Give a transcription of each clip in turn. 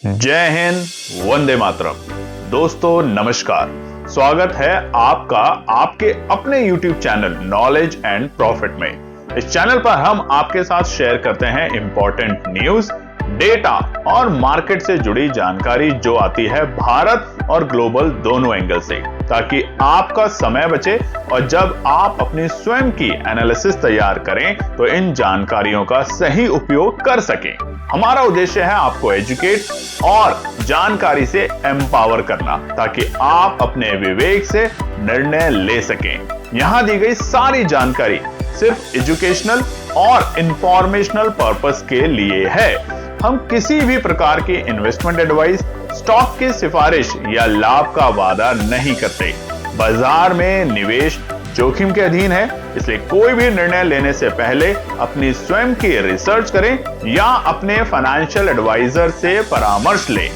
जय हिंद, वंदे मातरम। दोस्तों नमस्कार, स्वागत है आपका आपके अपने YouTube channel knowledge and profit में। इस चैनल पर हम आपके साथ शेयर करते हैं इंपॉर्टेंट न्यूज, डेटा और मार्केट से जुड़ी जानकारी जो आती है भारत और ग्लोबल दोनों एंगल से, ताकि आपका समय बचे और जब आप अपनी स्वयं की एनालिसिस तैयार करें तो इन जानकारियों का सही उपयोग कर सकें। हमारा उद्देश्य है आपको एजुकेट और जानकारी से एम्पावर करना, ताकि आप अपने विवेक से निर्णय ले सकें। यहां दी गई सारी जानकारी सिर्फ एजुकेशनल और इंफॉर्मेशनल पर्पस के लिए है। हम किसी भी प्रकार की इन्वेस्टमेंट एडवाइस, स्टॉक की सिफारिश या लाभ का वादा नहीं करते। बाजार में निवेश जोखिम के अधीन है, इसलिए कोई भी निर्णय लेने से पहले अपनी स्वयं की रिसर्च करें या अपने फाइनेंशियल एडवाइजर से परामर्श लें।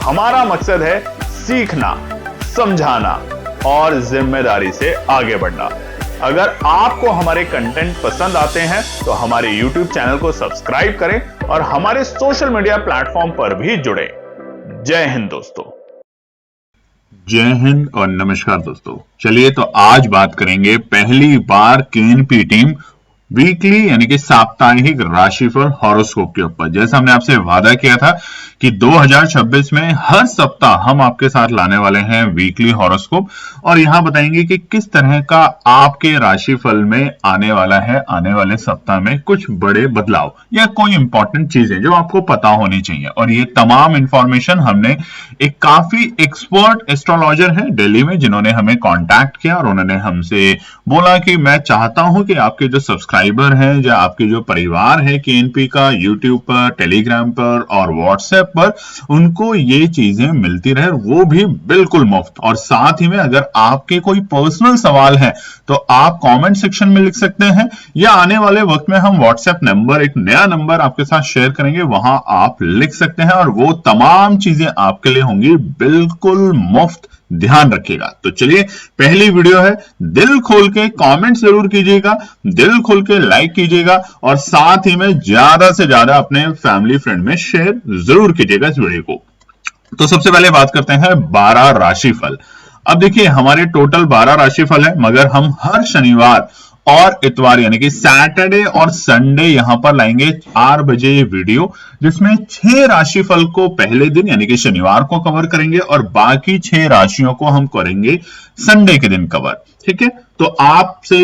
हमारा मकसद है सीखना, समझाना और जिम्मेदारी से आगे बढ़ना। अगर आपको हमारे कंटेंट पसंद आते हैं तो हमारे YouTube चैनल को सब्सक्राइब करें और हमारे सोशल मीडिया प्लेटफॉर्म पर भी जुड़ें। जय हिंद दोस्तों। जय हिंद और नमस्कार दोस्तों। चलिए तो आज बात करेंगे पहली बार केएनपी टीम वीकली यानी कि साप्ताहिक राशिफल हॉरोस्कोप के ऊपर। जैसा हमने आपसे वादा किया था कि 2026 में हर सप्ताह हम आपके साथ लाने वाले हैं वीकली हॉरोस्कोप और यहां बताएंगे कि किस तरह का आपके राशिफल में आने वाला है। आने वाले सप्ताह में कुछ बड़े बदलाव या कोई इंपॉर्टेंट चीजें जो आपको पता होनी चाहिए, और ये तमाम इंफॉर्मेशन हमने एक काफी एक्सपर्ट एस्ट्रोलॉजर है दिल्ली में जिन्होंने हमें कांटेक्ट किया और उन्होंने हमसे बोला कि मैं चाहता हूं कि आपके जो सब्सक्राइबर हैं या आपके जो परिवार है केएनपी का, यूट्यूब पर, टेलीग्राम पर और व्हाट्सएप पर, उनको ये चीजें मिलती रहे, वो भी बिल्कुल मुफ्त। और साथ ही में अगर आपके कोई पर्सनल सवाल है तो आप कमेंट सेक्शन में लिख सकते हैं, या आने वाले वक्त में हम व्हाट्सएप नंबर, एक नया नंबर आपके साथ शेयर करेंगे, वहां आप लिख सकते हैं और वो तमाम चीजें आपके लिए होंगी बिल्कुल मुफ्त। ध्यान रखिएगा। तो चलिए, पहली वीडियो है, दिल खोल के कमेंट जरूर कीजिएगा, दिल खोल के लाइक कीजिएगा और साथ ही में ज्यादा से ज्यादा अपने फैमिली फ्रेंड में शेयर जरूर कीजिएगा इस वीडियो को। तो सबसे पहले बात करते हैं 12 राशिफल। अब देखिए, हमारे टोटल 12 राशिफल है, मगर हम हर शनिवार और इतवार यानी कि सैटरडे और संडे यहां पर लाएंगे 4 बजे ये वीडियो, जिसमें 6 राशिफल को पहले दिन यानी कि शनिवार को कवर करेंगे और बाकी 6 राशियों को हम करेंगे संडे के दिन कवर। ठीक है, तो आपसे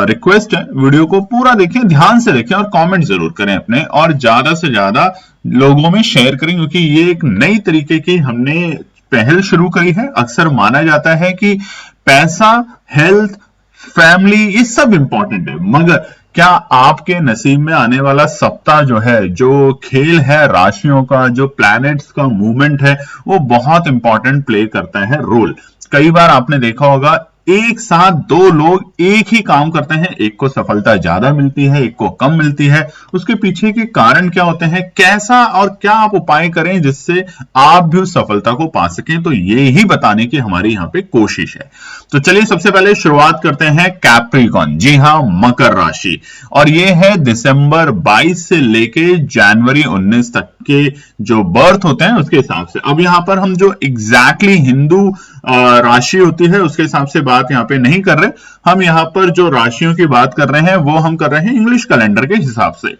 रिक्वेस्ट है, वीडियो को पूरा देखें, ध्यान से देखें और कमेंट जरूर करें अपने, और ज्यादा से ज्यादा लोगों में शेयर करें, क्योंकि ये एक नई तरीके की हमने पहल शुरू करी है। अक्सर माना जाता है कि पैसा, हेल्थ, फैमिली ये सब इंपॉर्टेंट है, मगर क्या आपके नसीब में आने वाला सप्ताह जो है, जो खेल है राशियों का, जो प्लैनेट्स का मूवमेंट है, वो बहुत इंपॉर्टेंट प्ले करता है रोल। कई बार आपने देखा होगा एक साथ 2 लोग एक ही काम करते हैं, एक को सफलता ज्यादा मिलती है, एक को कम मिलती है। उसके पीछे के कारण क्या होते हैं, कैसा और क्या आप उपाय करें जिससे आप भी उस सफलता को पा सकें, तो ये ही बताने की हमारी यहाँ पे कोशिश है। तो चलिए सबसे पहले शुरुआत करते हैं कैप्रिकॉर्न, जी हां, मकर राशि, और ये है दिसंबर 22 से लेके जनवरी 19 तक के जो बर्थ होते हैं उसके हिसाब से। अब यहां पर हम जो एग्जैक्टली हिंदू राशि होती है उसके हिसाब से बात यहां पे नहीं कर रहे, हम यहां पर जो राशियों की बात कर रहे हैं वो हम कर रहे हैं इंग्लिश कैलेंडर के हिसाब से,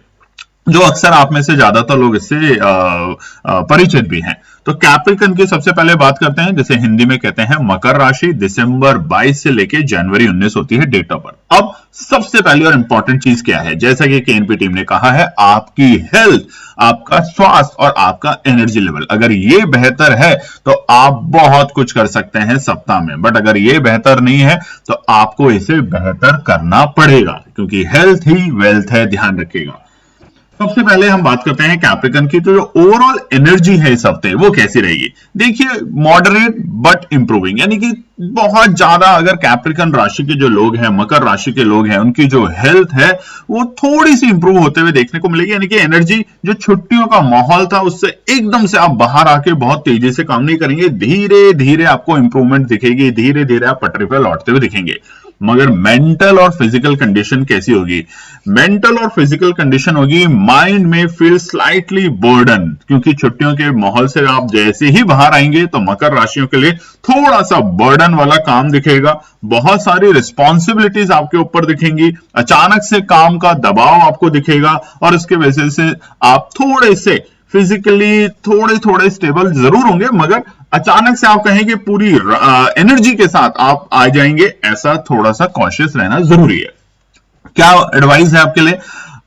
जो अक्सर आप में से ज्यादातर लोग इससे परिचित भी हैं। तो कैप्रिकॉर्न की सबसे पहले बात करते हैं, जैसे हिंदी में कहते हैं मकर राशि, दिसंबर 22 से लेके जनवरी 19 होती है डेट ऑफ बर्थ। अब सबसे पहली और इंपॉर्टेंट चीज क्या है, जैसा कि केएनपी टीम ने कहा है, आपकी हेल्थ, आपका स्वास्थ्य और आपका एनर्जी लेवल, अगर ये बेहतर है तो आप बहुत कुछ कर सकते हैं सप्ताह में, बट अगर ये बेहतर नहीं है तो आपको इसे बेहतर करना पड़ेगा, क्योंकि हेल्थ ही वेल्थ है, ध्यान रखिएगा। सबसे पहले हम बात करते हैं कैप्रिकॉर्न की, तो जो ओवरऑल एनर्जी है इस हफ्ते वो कैसी रहेगी। देखिए, मॉडरेट बट इंप्रूविंग, यानी कि बहुत ज्यादा अगर कैप्रिकॉर्न राशि के जो लोग हैं, मकर राशि के लोग हैं, उनकी जो हेल्थ है वो थोड़ी सी इंप्रूव होते हुए देखने को मिलेगी। यानी कि एनर्जी, जो छुट्टियों का माहौल था उससे एकदम से आप बाहर आके बहुत तेजी से काम नहीं करेंगे, धीरे धीरे आपको इंप्रूवमेंट दिखेगी, धीरे धीरे आप पटरी पर लौटते हुए दिखेंगे। मगर मेंटल और फिजिकल कंडीशन कैसी होगी? मेंटल और फिजिकल कंडीशन होगी माइंड में फील स्लाइटली बर्डन, क्योंकि छुट्टियों के माहौल से आप जैसे ही बाहर आएंगे तो मकर राशियों के लिए थोड़ा सा बर्डन वाला काम दिखेगा, बहुत सारी रिस्पॉन्सिबिलिटीज आपके ऊपर दिखेंगी, अचानक से काम का दबाव आपको दिखेगा और इसके वजह से आप थोड़े से फिजिकली थोड़े स्टेबल जरूर होंगे, मगर अचानक से आप कहें कि पूरी एनर्जी के साथ आप आ जाएंगे, ऐसा थोड़ा सा कॉशियस रहना जरूरी है। क्या एडवाइस है आपके लिए?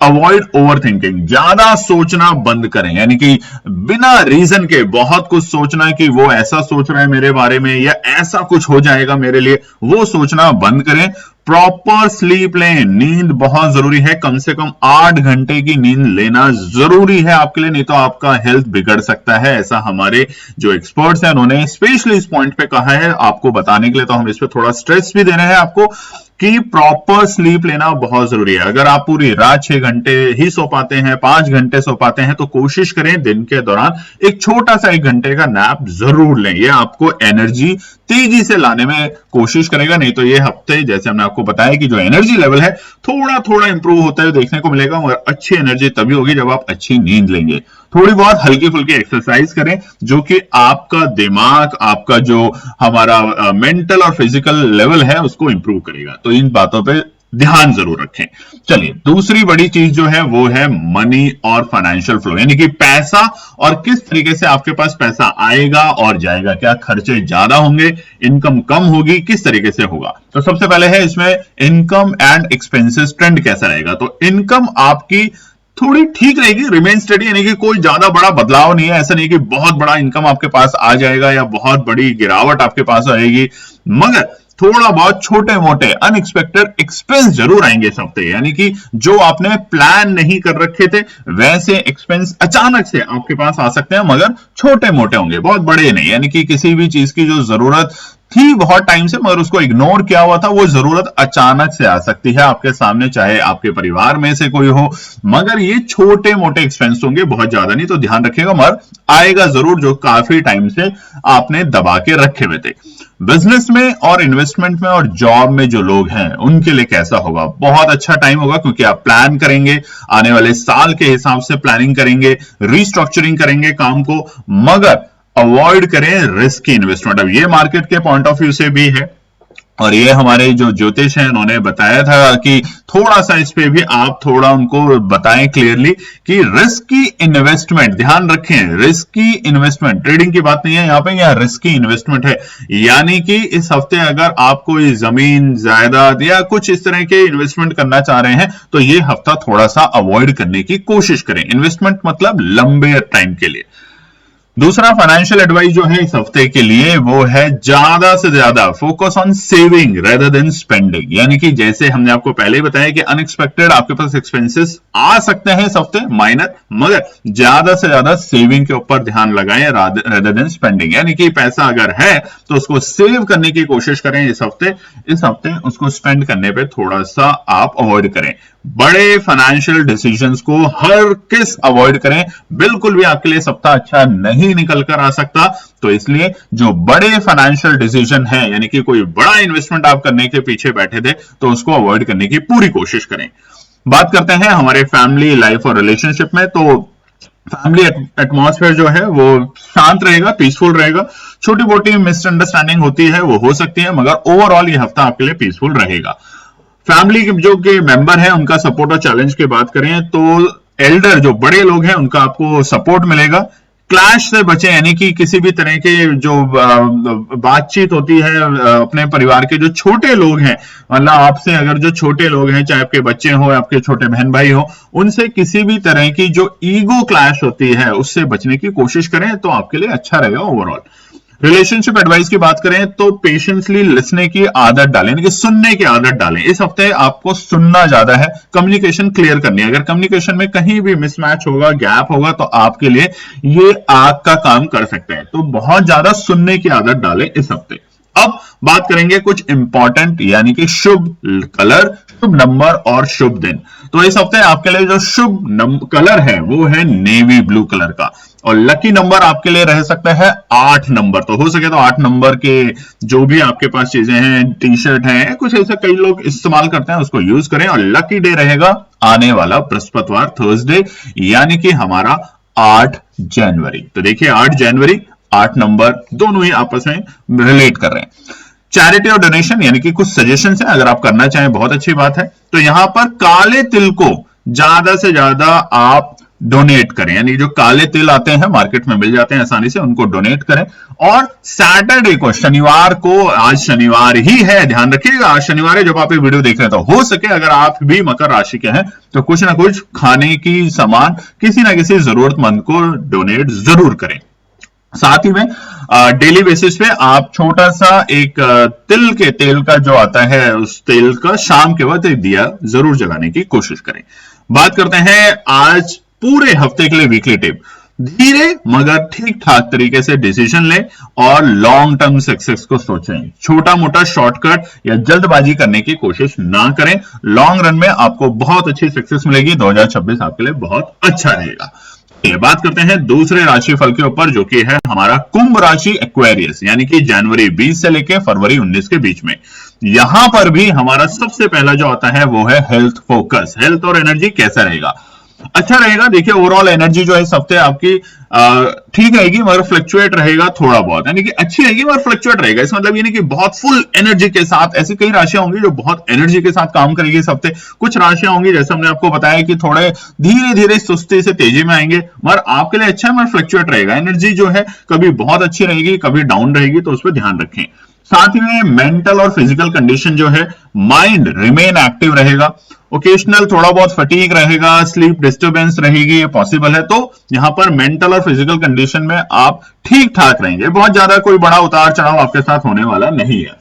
अवॉइड ओवर थिंकिंग, ज्यादा सोचना बंद करें, यानी कि बिना रीजन के बहुत कुछ सोचना कि वो ऐसा सोच रहा है मेरे बारे में या ऐसा कुछ हो जाएगा मेरे लिए, वो सोचना बंद करें। प्रॉपर स्लीप लें, नींद बहुत जरूरी है, कम से कम 8 घंटे की नींद लेना जरूरी है आपके लिए, नहीं तो आपका हेल्थ बिगड़ सकता है। ऐसा हमारे जो एक्सपर्ट्स हैं उन्होंने स्पेशली इस पॉइंट पे कहा है, आपको बताने के लिए तो हम इस पे थोड़ा स्ट्रेस भी दे रहे हैं आपको कि प्रॉपर स्लीप लेना बहुत जरूरी है। अगर आप पूरी रात 6 घंटे ही सो पाते हैं, 5 घंटे सो पाते हैं, तो कोशिश करें दिन के दौरान एक छोटा सा 1 घंटे का नैप जरूर लें, ये आपको एनर्जी तेजी से लाने में कोशिश करेगा। नहीं तो ये हफ्ते जैसे हमने आपको बताया कि जो एनर्जी लेवल है थोड़ा इंप्रूव होता है देखने को मिलेगा, मगर अच्छी एनर्जी तभी होगी जब आप अच्छी नींद लेंगे। थोड़ी बहुत हल्की फुल्की एक्सरसाइज करें जो कि आपका दिमाग, आपका जो हमारा मेंटल और फिजिकल लेवल है उसको इंप्रूव करेगा। तो इन बातों पे ध्यान जरूर रखें। चलिए, दूसरी बड़ी चीज जो है वो है मनी और फाइनेंशियल फ्लो, यानी कि पैसा और किस तरीके से आपके पास पैसा आएगा और जाएगा। क्या खर्चे ज्यादा होंगे, इनकम कम होगी, किस तरीके से होगा? तो सबसे पहले है इसमें इनकम एंड एक्सपेंसेस ट्रेंड कैसा रहेगा। तो इनकम आपकी थोड़ी ठीक रहेगी, रिमेन स्टडी, यानी कि कोई ज्यादा बड़ा बदलाव नहीं है। ऐसा नहीं कि बहुत बड़ा इनकम आपके पास आ जाएगा या बहुत बड़ी गिरावट आपके पास आएगी, मगर थोड़ा बहुत छोटे मोटे अनएक्सपेक्टेड एक्सपेंस जरूर आएंगे इस हफ्ते, यानी कि जो आपने प्लान नहीं कर रखे थे वैसे एक्सपेंस अचानक से आपके पास आ सकते हैं, मगर छोटे मोटे होंगे, बहुत बड़े नहीं। यानी कि किसी भी चीज की जो जरूरत थी बहुत टाइम से मगर उसको इग्नोर किया हुआ था, वो जरूरत अचानक से आ सकती है आपके सामने, चाहे आपके परिवार में से कोई हो, मगर ये छोटे मोटे एक्सपेंस होंगे, बहुत ज्यादा नहीं। तो ध्यान रखिएगा, मगर आएगा जरूर जो काफी टाइम से आपने दबा के रखे हुए थे। बिजनेस में और इन्वेस्टमेंट में और जॉब में जो लोग हैं उनके लिए कैसा होगा? बहुत अच्छा टाइम होगा, क्योंकि आप प्लान करेंगे, आने वाले साल के हिसाब से प्लानिंग करेंगे, रिस्ट्रक्चरिंग करेंगे काम को, मगर अवॉइड करें रिस्की इन्वेस्टमेंट। अब ये मार्केट के पॉइंट ऑफ व्यू से भी है और ये हमारे जो ज्योतिष हैं उन्होंने बताया था कि थोड़ा सा इस पे भी आप थोड़ा उनको बताएं क्लियरली कि रिस्की इन्वेस्टमेंट ध्यान रखें। रिस्की इन्वेस्टमेंट ट्रेडिंग की बात नहीं है यहाँ पे, यह रिस्की इन्वेस्टमेंट है। यानी कि इस हफ्ते अगर आप कोई जमीन जायदाद या कुछ इस तरह के इन्वेस्टमेंट करना चाह रहे हैं तो ये हफ्ता थोड़ा सा अवॉइड करने की कोशिश करें। इन्वेस्टमेंट मतलब लंबे टाइम के लिए। दूसरा फाइनेंशियल एडवाइस जो है इस हफ्ते के लिए वो है ज्यादा से ज्यादा focus on saving rather than spending. यानी कि जैसे हमने आपको पहले ही बताया कि अनएक्सपेक्टेड आपके पास एक्सपेंसेस आ सकते हैं इस हफ्ते माइनर, मगर ज्यादा से ज्यादा सेविंग के ऊपर ध्यान लगाएं रेदर देन स्पेंडिंग। यानी कि पैसा अगर है तो उसको सेव करने की कोशिश करें इस हफ्ते उसको स्पेंड करने पे थोड़ा सा आप अवॉइड करें। बड़े फाइनेंशियल डिसीजंस को हर किस अवॉइड करें, बिल्कुल भी आपके लिए सप्ताह अच्छा नहीं निकल कर आ सकता। तो इसलिए जो बड़े फाइनेंशियल डिसीजन है, यानी कि कोई बड़ा इन्वेस्टमेंट आप करने के पीछे बैठे थे, तो उसको अवॉइड करने की पूरी कोशिश करें। बात करते हैं हमारे फैमिली लाइफ और रिलेशनशिप में। तो फैमिली एटमॉस्फेयर जो है वो शांत रहेगा, पीसफुल रहेगा। छोटी मोटी मिसअंडरस्टैंडिंग होती है, वो हो सकती है, मगर ओवरऑल ये हफ्ता आपके लिए पीसफुल रहेगा। फैमिली के जो के मेंबर हैं उनका सपोर्ट और चैलेंज की बात करें तो एल्डर जो बड़े लोग हैं उनका आपको सपोर्ट मिलेगा। क्लैश से बचें, यानी कि किसी भी तरह के जो बातचीत होती है अपने परिवार के जो छोटे लोग हैं, मतलब आपसे अगर जो छोटे लोग हैं, चाहे आपके बच्चे हो, आपके छोटे बहन भाई हो, उनसे किसी भी तरह की जो ईगो क्लैश होती है उससे बचने की कोशिश करें, तो आपके लिए अच्छा रहेगा ओवरऑल। रिलेशनशिप एडवाइस की बात करें तो पेशेंसली लिसने की आदत डालें, यानी कि सुनने की आदत डालें। इस हफ्ते आपको सुनना ज्यादा है, कम्युनिकेशन क्लियर करनी है। अगर कम्युनिकेशन में कहीं भी मिसमैच होगा, गैप होगा, तो आपके लिए ये आग का काम कर सकते हैं। तो बहुत ज्यादा सुनने की आदत डालें इस हफ्ते। अब बात करेंगे कुछ इंपॉर्टेंट, यानी कि शुभ कलर, शुभ नंबर और शुभ दिन। तो इस हफ्ते आपके लिए जो शुभ कलर है वो है नेवी ब्लू कलर का। और लकी नंबर आपके लिए रह सकता है 8 नंबर। तो हो सके तो 8 नंबर के जो भी आपके पास चीजें हैं, टी शर्ट है, कुछ ऐसा कई लोग इस्तेमाल करते हैं, उसको यूज करें। और लकी डे रहेगा आने वाला बृहस्पतिवार, थर्सडे, यानी कि हमारा 8 जनवरी। तो देखिए 8 जनवरी, 8 नंबर दोनों ही आपस में रिलेट कर रहे हैं। चैरिटी और डोनेशन यानी कि कुछ सजेशन है, अगर आप करना चाहें बहुत अच्छी बात है। तो यहां पर काले तिल को ज्यादा से ज्यादा आप डोनेट करें, यानी जो काले तिल आते हैं मार्केट में मिल जाते हैं आसानी से, उनको डोनेट करें। और सैटरडे को, शनिवार को, आज शनिवार ही है, ध्यान रखिएगा आज शनिवार है जब आप ये वीडियो देख रहे हैं, तो हो सके अगर आप भी मकर राशि के हैं तो कुछ ना कुछ खाने की सामान किसी ना किसी जरूरतमंद को डोनेट जरूर करें। साथ ही में डेली बेसिस पे आप छोटा सा एक तिल के तेल का जो आता है, उस तेल का शाम के वक्त एक दिया जरूर जलाने की कोशिश करें। बात करते हैं आज पूरे हफ्ते के लिए वीकली टिप। धीरे मगर ठीक ठाक तरीके से डिसीजन लें और लॉन्ग टर्म सक्सेस को सोचें। छोटा मोटा शॉर्टकट या जल्दबाजी करने की कोशिश ना करें। लॉन्ग रन में आपको बहुत अच्छी सक्सेस मिलेगी। 2026 आपके लिए बहुत अच्छा रहेगा। बात करते हैं दूसरे राशिफल के ऊपर, जो कि है हमारा कुंभ राशि एक्वेरियस, यानी कि जनवरी 20 से लेकर फरवरी 19 के बीच में। यहां पर भी हमारा सबसे पहला जो आता है वो है हेल्थ फोकस। हेल्थ और एनर्जी कैसा रहेगा? अच्छा रहेगा। देखिए ओवरऑल एनर्जी जो है इस हफ्ते आपकी ठीक रहेगी मगर फ्लक्चुएट रहेगा थोड़ा बहुत, यानी कि अच्छी रहेगी मगर फ्लक्चुएट रहेगा। इस मतलब ये नहीं कि बहुत फुल एनर्जी के साथ। ऐसी कई राशियां होंगी जो बहुत एनर्जी के साथ काम करेगी इस हफ्ते। कुछ राशियां होंगी जैसे हमने आपको बताया कि थोड़े धीरे धीरे सुस्ती से तेजी में आएंगे, मगर आपके लिए अच्छा है मगर फ्लक्चुएट रहेगा। एनर्जी जो है कभी बहुत अच्छी रहेगी, कभी डाउन रहेगी, तो उस पर ध्यान रखें। साथ ही में मेंटल और फिजिकल कंडीशन जो है, माइंड रिमेन एक्टिव रहेगा। ओकेशनल थोड़ा बहुत फटीग रहेगा, स्लीप डिस्टर्बेंस रहेगी, ये पॉसिबल है। तो यहां पर मेंटल और फिजिकल कंडीशन में आप ठीक ठाक रहेंगे। बहुत ज्यादा कोई बड़ा उतार चढ़ाव आपके साथ होने वाला नहीं है।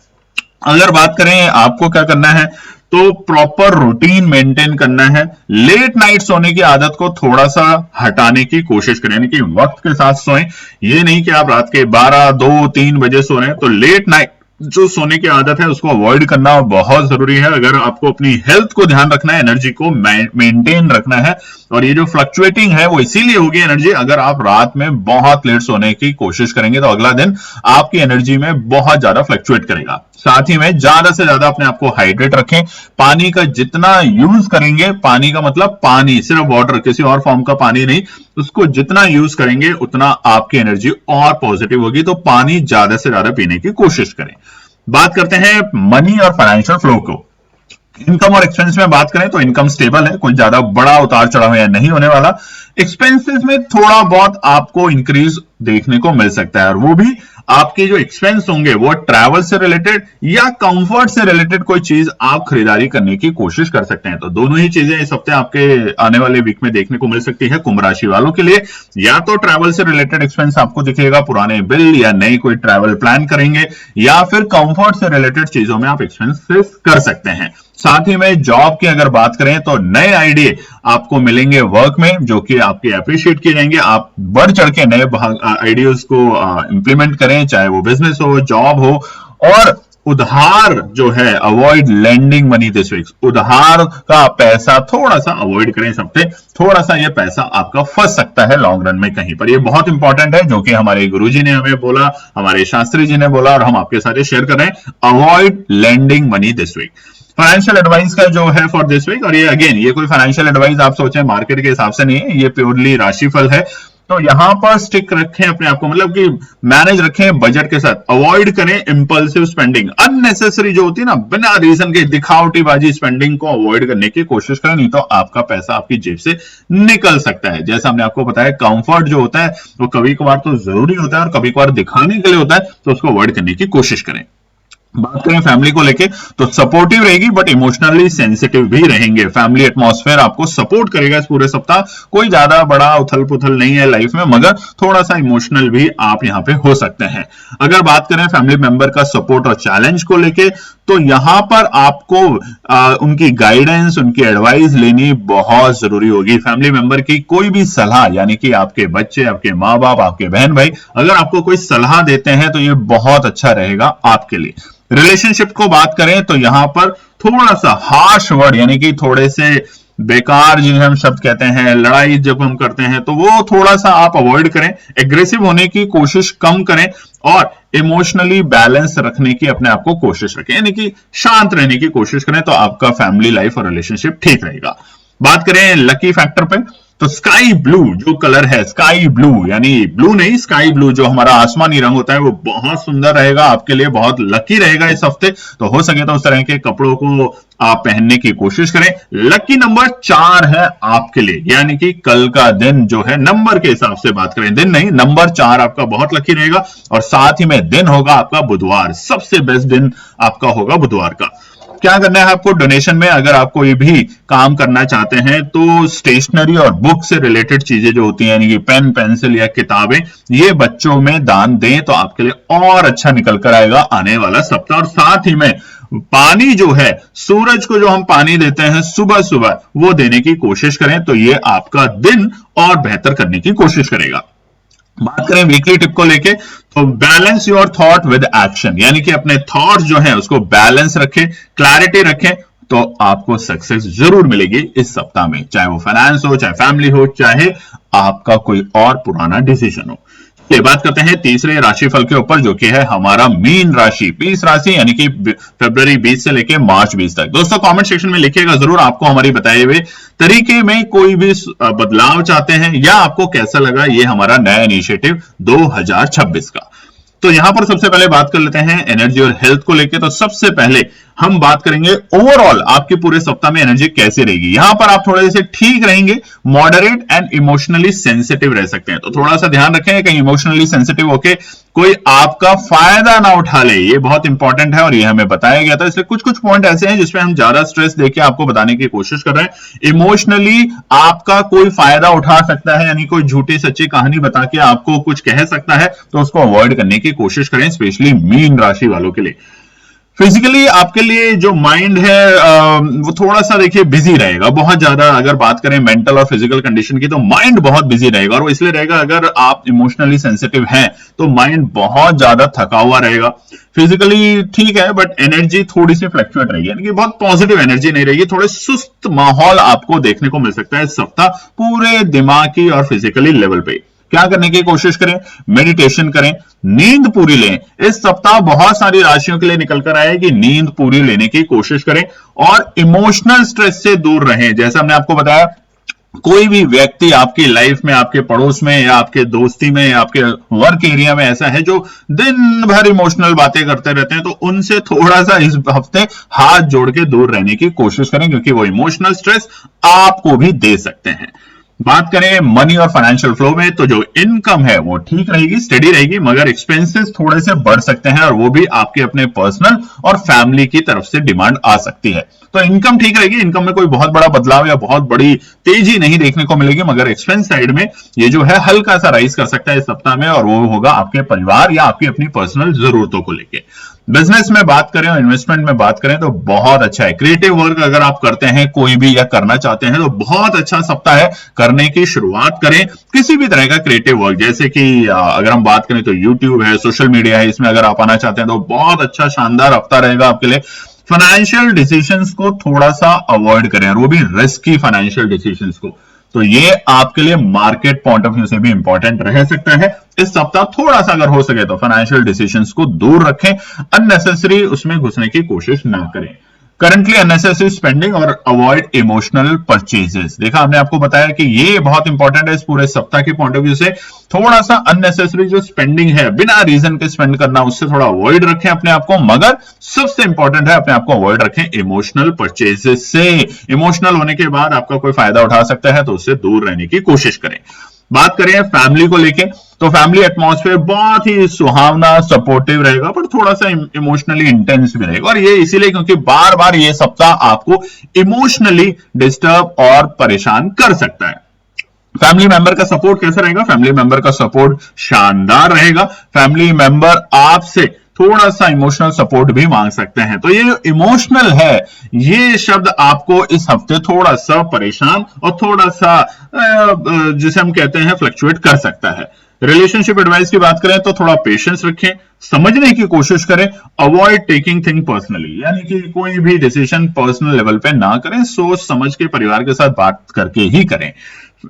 अगर बात करें आपको क्या करना है, तो प्रॉपर रूटीन मेंटेन करना है। लेट नाइट सोने की आदत को थोड़ा सा हटाने की कोशिश करें, यानी कि वक्त के साथ सोएं। ये नहीं कि आप रात के 12, 2, 3 बजे सो रहे हैं। तो लेट नाइट जो सोने की आदत है उसको अवॉइड करना बहुत जरूरी है। अगर आपको अपनी हेल्थ को ध्यान रखना है, एनर्जी को मेंटेन रखना है, और ये जो फ्लक्चुएटिंग है वो इसीलिए होगी एनर्जी, अगर आप रात में बहुत लेट सोने की कोशिश करेंगे तो अगला दिन आपकी एनर्जी में बहुत ज्यादा फ्लक्चुएट करेगा। साथ ही में ज्यादा से ज्यादा अपने आप को हाइड्रेट रखें। पानी का जितना यूज करेंगे, पानी का मतलब पानी, सिर्फ वाटर, किसी और फॉर्म का पानी नहीं, उसको जितना यूज करेंगे उतना आपकी एनर्जी और पॉजिटिव होगी। तो पानी ज्यादा से ज्यादा पीने की कोशिश करें। बात करते हैं मनी और फाइनेंशियल फ्लो को। इनकम और एक्सपेंस में बात करें तो इनकम स्टेबल है, कोई ज्यादा बड़ा उतार चढ़ाव या नहीं होने वाला। एक्सपेंसेस में थोड़ा बहुत आपको इंक्रीज देखने को मिल सकता है, और वो भी आपके जो एक्सपेंस होंगे वो ट्रैवल से रिलेटेड या कंफर्ट से रिलेटेड कोई चीज आप खरीदारी करने की कोशिश कर सकते हैं। तो दोनों ही चीजें इस हफ्ते आपके आने वाले वीक में देखने को मिल सकती है कुंभ राशि वालों के लिए। या तो ट्रैवल से रिलेटेड एक्सपेंस आपको दिखेगा, पुराने बिल या नई कोई ट्रैवल प्लान करेंगे, या फिर कंफर्ट से रिलेटेड चीजों में आप एक्सपेंसेस कर सकते हैं। साथ ही में जॉब की अगर बात करें तो नए आइडिया आपको मिलेंगे वर्क में, जो कि आपके अप्रिशिएट किए जाएंगे। आप बढ़ चढ़ के नए आइडियाज को इंप्लीमेंट करें, चाहे वो बिजनेस हो, जॉब हो। और उधार जो है, avoid lending money this week. उधार का पैसा थोड़ा सा अवॉइड करें इस हफ्ते। थोड़ा सा ये पैसा आपका फंस सकता है लॉन्ग रन में कहीं पर। ये बहुत इंपॉर्टेंट है, जो कि हमारे गुरुजी ने हमें बोला, हमारे शास्त्री जी ने बोला, और हम आपके साथ शेयर कर रहे हैं। Avoid lending money this week. Financial advice का जो है फॉर दिस वीक, और ये अगेन ये कोई फाइनेंशियल एडवाइस आप सोचें मार्केट के हिसाब से नहीं है, ये प्योरली राशिफल है। तो यहां पर स्टिक रखें अपने आप को, मतलब कि मैनेज रखें बजट के साथ। अवॉइड करें इंपल्सिव स्पेंडिंग, अननेसेसरी जो होती है ना, बिना रीजन के दिखावटी बाजी स्पेंडिंग को अवॉइड करने की कोशिश करें, नहीं तो आपका पैसा आपकी जेब से निकल सकता है। जैसा हमने आपको बताया, कंफर्ट जो होता है वो कभी कभार तो जरूरी होता है और कभी कभार दिखाने के लिए होता है, तो उसको अवॉइड करने की कोशिश करें। बात करें फैमिली को लेके तो सपोर्टिव रहेगी बट इमोशनली सेंसिटिव भी रहेंगे। फैमिली एटमॉस्फेयर आपको सपोर्ट करेगा इस पूरे सप्ताह। कोई ज्यादा बड़ा उथल पुथल नहीं है लाइफ में, मगर थोड़ा सा इमोशनल भी आप यहां पे हो सकते हैं। अगर बात करें फैमिली मेंबर का सपोर्ट और चैलेंज को लेके, तो यहां पर आपको उनकी गाइडेंस, उनकी एडवाइस लेनी बहुत जरूरी होगी। फैमिली मेंबर की कोई भी सलाह, यानी कि आपके बच्चे, आपके माँ बाप, आपके बहन भाई, अगर आपको कोई सलाह देते हैं तो ये बहुत अच्छा रहेगा आपके लिए। रिलेशनशिप को बात करें तो यहां पर थोड़ा सा हार्श वर्ड, यानी कि थोड़े से बेकार जिन्हें हम शब्द कहते हैं, लड़ाई जब हम करते हैं तो वो थोड़ा सा आप अवॉइड करें, एग्रेसिव होने की कोशिश कम करें और इमोशनली बैलेंस रखने की अपने आप को कोशिश रखें, यानी कि शांत रहने की कोशिश करें, तो आपका फैमिली लाइफ और रिलेशनशिप ठीक रहेगा। बात करें लकी फैक्टर पे, तो स्काई ब्लू जो कलर है, स्काई ब्लू यानी ब्लू नहीं, स्काई ब्लू जो हमारा आसमानी रंग होता है, वो बहुत सुंदर रहेगा आपके लिए, बहुत लकी रहेगा इस हफ्ते। तो हो सके तो उस तरह के कपड़ों को आप पहनने की कोशिश करें। लकी नंबर 4 है आपके लिए, यानी कि कल का दिन जो है, नंबर के हिसाब से बात करें, दिन नहीं, नंबर 4 आपका बहुत लकी रहेगा। और साथ ही में दिन होगा आपका बुधवार, सबसे बेस्ट दिन आपका होगा बुधवार का। क्या करना है आपको, डोनेशन में अगर आप कोई भी काम करना चाहते हैं तो स्टेशनरी और बुक से रिलेटेड चीजें जो होती हैं, यानी कि पेन, पेंसिल या किताबें, ये बच्चों में दान दें तो आपके लिए और अच्छा निकल कर आएगा आने वाला सप्ताह। और साथ ही में पानी जो है, सूरज को जो हम पानी देते हैं सुबह सुबह, वो देने की कोशिश करें, तो ये आपका दिन और बेहतर करने की कोशिश करेगा। बात करें वीकली टिप को लेके, तो balance your thought with action, यानी कि अपने थॉट्स जो है उसको बैलेंस रखें, क्लैरिटी रखें, तो आपको सक्सेस जरूर मिलेगी इस सप्ताह में, चाहे वो फाइनेंस हो, चाहे फैमिली हो, चाहे आपका कोई और पुराना डिसीजन हो। ये बात करते हैं तीसरे राशिफल के ऊपर, जो कि है हमारा मीन राशि, 20 राशि, यानी कि फरवरी 20 से लेके मार्च 20 तक। दोस्तों कमेंट सेक्शन में लिखिएगा जरूर, आपको हमारी बताए हुए तरीके में कोई भी बदलाव चाहते हैं या आपको कैसा लगा ये हमारा नया इनिशिएटिव 2026 का। तो यहां पर सबसे पहले बात कर लेते हैं एनर्जी और हेल्थ को लेके। तो सबसे पहले हम बात करेंगे ओवरऑल आपके पूरे सप्ताह में एनर्जी कैसे रहेगी। यहां पर आप थोड़े से ठीक रहेंगे, मॉडरेट एंड इमोशनली सेंसिटिव रह सकते हैं, तो थोड़ा सा ध्यान रखें कहीं इमोशनली सेंसिटिव होके कोई आपका फायदा ना उठा ले, ये बहुत इंपॉर्टेंट है और ये हमें बताया गया था। इसलिए कुछ कुछ पॉइंट ऐसे हैं जिसमें हम ज्यादा स्ट्रेस देके आपको बताने की कोशिश कर रहे हैं। इमोशनली आपका कोई फायदा उठा सकता है, यानी कोई झूठी सच्ची कहानी बता के आपको कुछ कह सकता है, तो उसको अवॉइड करने की कोशिश करें, स्पेशली मीन राशि वालों के लिए। फिजिकली आपके लिए जो माइंड है वो थोड़ा सा देखिए बिजी रहेगा, बहुत ज्यादा। अगर बात करें मेंटल और फिजिकल कंडीशन की, तो माइंड बहुत बिजी रहेगा, और वो इसलिए रहेगा अगर आप इमोशनली सेंसिटिव हैं तो माइंड बहुत ज्यादा थका हुआ रहेगा। फिजिकली ठीक है, बट एनर्जी थोड़ी सी फ्लक्चुएट रहेगी, यानी कि बहुत पॉजिटिव एनर्जी नहीं रहेगी, थोड़े सुस्त माहौल आपको देखने को मिल सकता है इस सप्ताह, पूरे दिमागी और फिजिकली लेवल पे। क्या करने की कोशिश करें, मेडिटेशन करें, नींद पूरी लें। इस सप्ताह बहुत सारी राशियों के लिए निकल कर आया है कि नींद पूरी लेने की कोशिश करें और इमोशनल स्ट्रेस से दूर रहें। जैसा हमने आपको बताया, कोई भी व्यक्ति आपकी लाइफ में, आपके पड़ोस में या आपके दोस्ती में या आपके वर्क एरिया में ऐसा है जो दिन भर इमोशनल बातें करते रहते हैं, तो उनसे थोड़ा सा इस हफ्ते हाथ जोड़ के दूर रहने की कोशिश करें, क्योंकि वो इमोशनल स्ट्रेस आपको भी दे सकते हैं। बात करें मनी और फाइनेंशियल फ्लो में, तो जो इनकम है वो ठीक रहेगी, स्टेडी रहेगी, मगर एक्सपेंसेस थोड़े से बढ़ सकते हैं, और वो भी आपके अपने पर्सनल और फैमिली की तरफ से डिमांड आ सकती है। तो इनकम ठीक रहेगी, इनकम में कोई बहुत बड़ा बदलाव या बहुत बड़ी तेजी नहीं देखने को मिलेगी, मगर एक्सपेंस साइड में ये जो है हल्का सा राइज कर सकता है इस सप्ताह में, और वो होगा आपके परिवार या आपकी अपनी पर्सनल जरूरतों को लेके। बिजनेस में बात करें और इन्वेस्टमेंट में बात करें तो बहुत अच्छा है। क्रिएटिव वर्क अगर आप करते हैं कोई भी या करना चाहते हैं, तो बहुत अच्छा सप्ताह है, करने की शुरुआत करें किसी भी तरह का क्रिएटिव वर्क। जैसे कि अगर हम बात करें तो यूट्यूब है, सोशल मीडिया है, इसमें अगर आप आना चाहते हैं तो बहुत अच्छा शानदार हफ्ता रहेगा आपके लिए। फाइनेंशियल डिसीजंस को थोड़ा सा अवॉइड करें, और वो भी रिस्की फाइनेंशियल डिसीजंस को, तो ये आपके लिए मार्केट पॉइंट ऑफ व्यू से भी इंपॉर्टेंट रह सकता है इस सप्ताह। थोड़ा सा अगर हो सके तो फाइनेंशियल डिसीजंस को दूर रखें, अननेसेसरी उसमें घुसने की कोशिश ना करें। करंटली अननेसेसरी स्पेंडिंग और अवॉइड इमोशनल परचेजेस, देखा हमने आपको बताया कि ये बहुत इंपॉर्टेंट है इस पूरे सप्ताह के पॉइंट ऑफ व्यू से। थोड़ा सा अननेसेसरी जो स्पेंडिंग है, बिना रीजन के स्पेंड करना, उससे थोड़ा अवॉइड रखें अपने आप को, मगर सबसे इंपॉर्टेंट है अपने आप को अवॉइड रखें इमोशनल परचेजेस से। इमोशनल होने के बाद आपका कोई फायदा उठा सकता है, तो उससे दूर रहने की कोशिश करें। बात करें फैमिली को लेके, तो फैमिली एटमॉस्फेयर बहुत ही सुहावना, सपोर्टिव रहेगा, पर थोड़ा सा इमोशनली इंटेंस भी रहेगा, और ये इसीलिए क्योंकि बार बार ये सप्ताह आपको इमोशनली डिस्टर्ब और परेशान कर सकता है। फैमिली मेंबर का सपोर्ट कैसा रहेगा? फैमिली मेंबर का सपोर्ट शानदार रहेगा। फैमिली मेंबर आपसे थोड़ा सा इमोशनल सपोर्ट भी मांग सकते हैं, तो ये जो इमोशनल है, ये शब्द आपको इस हफ्ते थोड़ा सा परेशान और थोड़ा सा जिसे हम कहते हैं फ्लक्चुएट कर सकता है। रिलेशनशिप एडवाइस की बात करें तो थोड़ा पेशेंस रखें, समझने की कोशिश करें, अवॉइड टेकिंग थिंग पर्सनली, यानी कि कोई भी डिसीजन पर्सनल लेवल पे ना करें, सोच समझ के परिवार के साथ बात करके ही करें।